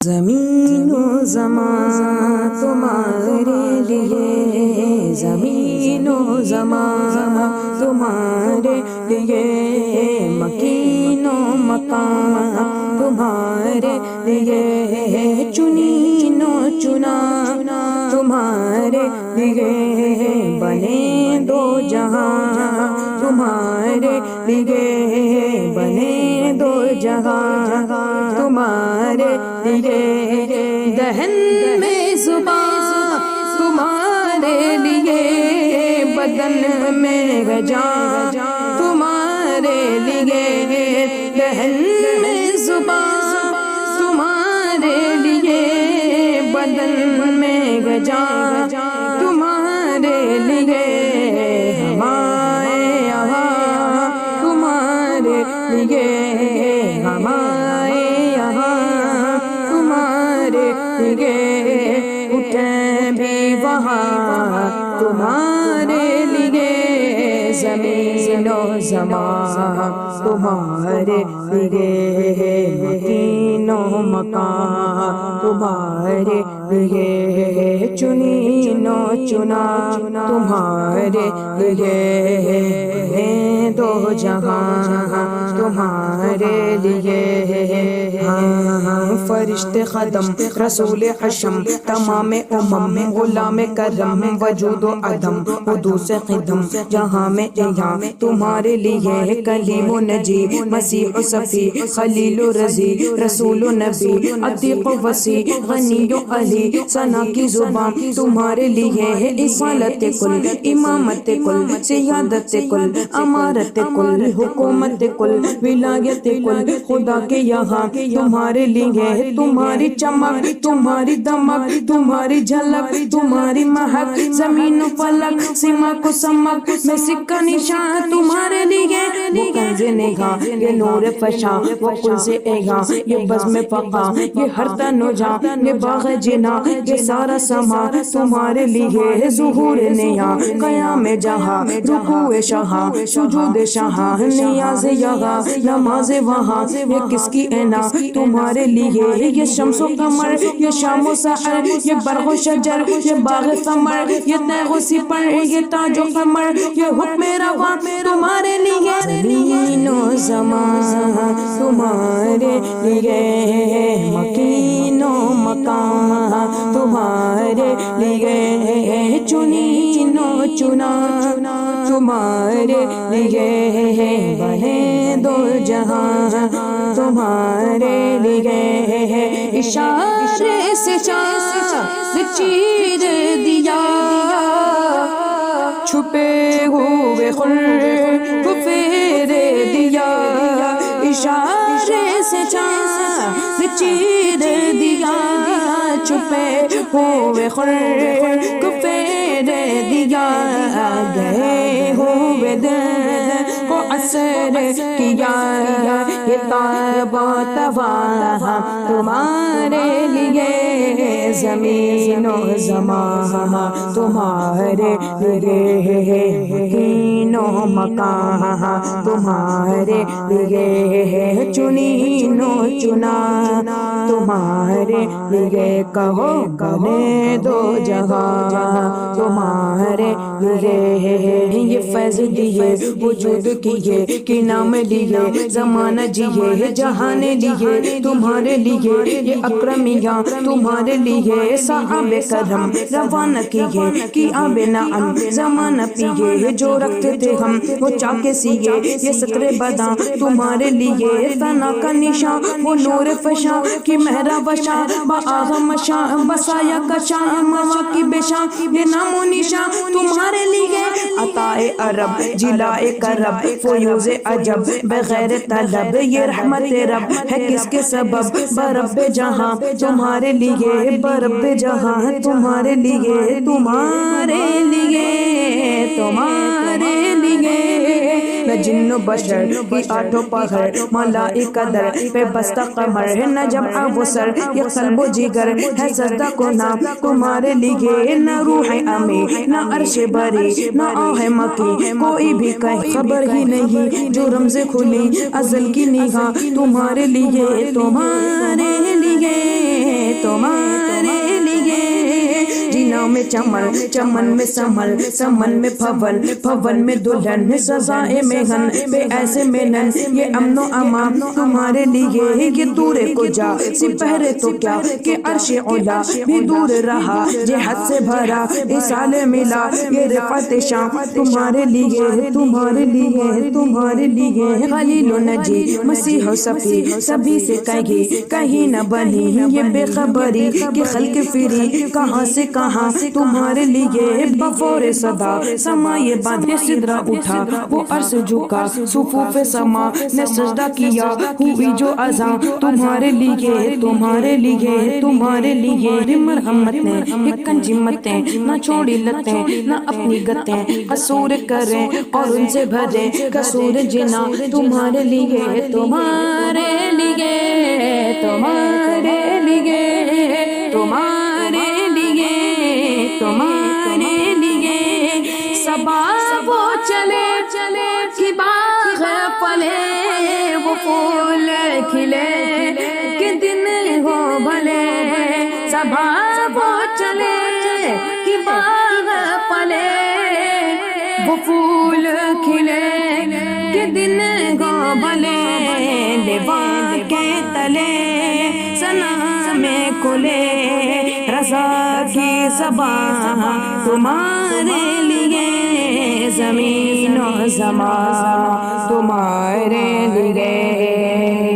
زمین و زمان تمہارے لیے، زمین و زمان تمہارے لیے، مکین و مکان تمہارے لیے، چنین و چنا تمہارے لیے، بنے دو جہاں تمہارے لیے، بنے دو جہاں تمہارے لیے، دہن میں زبان تمہارے لیے، بدن میں جان تمہارے لیے، دہن میں زبان تمہارے لیے، بدن میں جان تمہارے لیے، ہمارے یہاں تمہارے لیے، ہمارے یہاں تمہارے لیے، اٹھیں بھی وہاں تمہارے لیے، زمین و زمان تمہارے لیے، مکین و مکان تمہارے لیے، چنین و چنا تمہارے لیے، دو جہاں تمہارے لیے، ہاں فرشتے قدم رسول حشم تمام امم غلام کرم وجود و عدم حدوث قدم جہاں میں یہاں تمہارے لیے، کلیم و نجی مسیح و صفی خلیل و رضی رسول و نبی عتیق و وسیع غنی و علی ثنا کی زبان تمہارے لیے، اصالت کل امامت کل سیادت کل امارت کل حکومت کل ولایت کل خدا کے یہاں تمہارے لیے، تمہاری چمک تمہاری دمک تمہاری جھلک تمہاری مہک، زمین و فلک سمک و سمک میں سکہ نشان تمہارے لیے، وہ کنز نگاہ یہ نور فشاں وہ قدس اگاں یہ بزم فقا یہ ہر تن و جان یہ باغ جنا یہ سارا سما تمہارے لیے، ظہور نیا قیام جہاں رکوع شہاں سجود شہاں نیاز یہاں نماز وہاں، یہ کس کی عنا تمہارے لیے، یہ شمس و قمر یہ شام و سحر یہ برق و شجر یہ باغ ثمر یہ تیغ و سپر یہ تاج و قمر یہ حکم روا تمہارے لیے، زمین و زمان تمہارے لیے، مکین و مکان تمہارے لیے، چنین و چنا تمہارے لیے، بنے دو جہاں تمہارے لیے، اشارے سے چاند چیر دیا، چھپے ہوئے خلق پھیر دیا، اشارے سے چاند چیر دیا، چھپے ہوئے خلق پھیر دیا، گئے ہوئے دن کو اثر کیا، یہ تاب و تواہ تمہارے لیے، زمین و زمان تمہارے لیے، مکین و مکان تمہارے لیے، چنین و چنا تمہارے لیے، کہو بنے دو جہاں تمہارے لیے، یہ فیض دیے وجود کیے کہ نام لیے، زمانہ جیے جہان لیے تمہارے لیے، یہ اکرمیاں تمہارے لیے، صحاب کرم روانہ کیے کہ آب نعم زمانہ پیے، جو رکھتے تھے ہم وہ چاکے سیے، یہ سطر بداں تمہارے لیے، ثنا کا نشان وہ نور فشاں کی محراب شاں بآغ مشاں بسایا کا شاں موا کی بشاں، یہ نام و نشان تمہارے لیے، عطائے عرب جلائے کرب فیوز عجب بغیر طلب، یہ رحمت رب ہے کس کے سبب، برب جہاں تمہارے لیے، برب جہاں تمہارے لیے، تمہارے لیے تمہارے لیے، نہ جن و بشر کی آٹھوں پہر ملائکہ در پہ بستہ قمر ہے، نہ جمع و سر یہ قلب و جگر ہے سجدہ کو نام تمہارے لیے، نہ روح امی نہ عرش بری نہ آہ مکی کوئی بھی کہیں خبر ہی نہیں، جو رمز کھلی ازل کی نگاہ تمہارے لیے، تمہارے لیے میں چمن، چمن میں سمل، سمن میں پھون، پھون میں دلہن، سزائے مہن بے ایسے مینن، یہ امن و امان تمہارے لیے، یہ دور کو جا سپہرے تو کیا کہ عرش اولا بھی دور رہا، یہ حد سے بھرا اصال ملا، یہ رفعت شام تمہارے لیے، تمہارے لیے، تمہارے لیے، خلیل و نجی مسیح و صفی سبھی سے کہیں نہ بنی یہ بے خبری کہ خلق فری کہاں سے کہاں تمہارے لیے، بفور صدا سما یہ باندھے سدرہ اٹھا وہ عرش جھکا، صفوف سما نے سجدہ کیا، ہوئی جو اذاں تمہارے لیے، تمہارے لیے، تمہارے لیے، مرحمتیں ایک کنجمتیں نہ چھوڑی لتیں نہ اپنی گتیں، قصور کریں اور ان سے بھرے قصور جنا تمہارے لیے، تمہارے لیے، تمہارے لیے، تمہارے لیے، تمہارے لیے، صبا وہ چلے چلے کہ باغ پلے، وہ پھول کھلے کہ دن ہو بھلے، صبا وہ چلے کہ باغ پلے، وہ پھول کھلے کہ دن ہو بھلے، لیوا کے تلے سنا میں کھلے، رضا کی زبان تمہارے لیے، زمین و زمان تمہارے لیے۔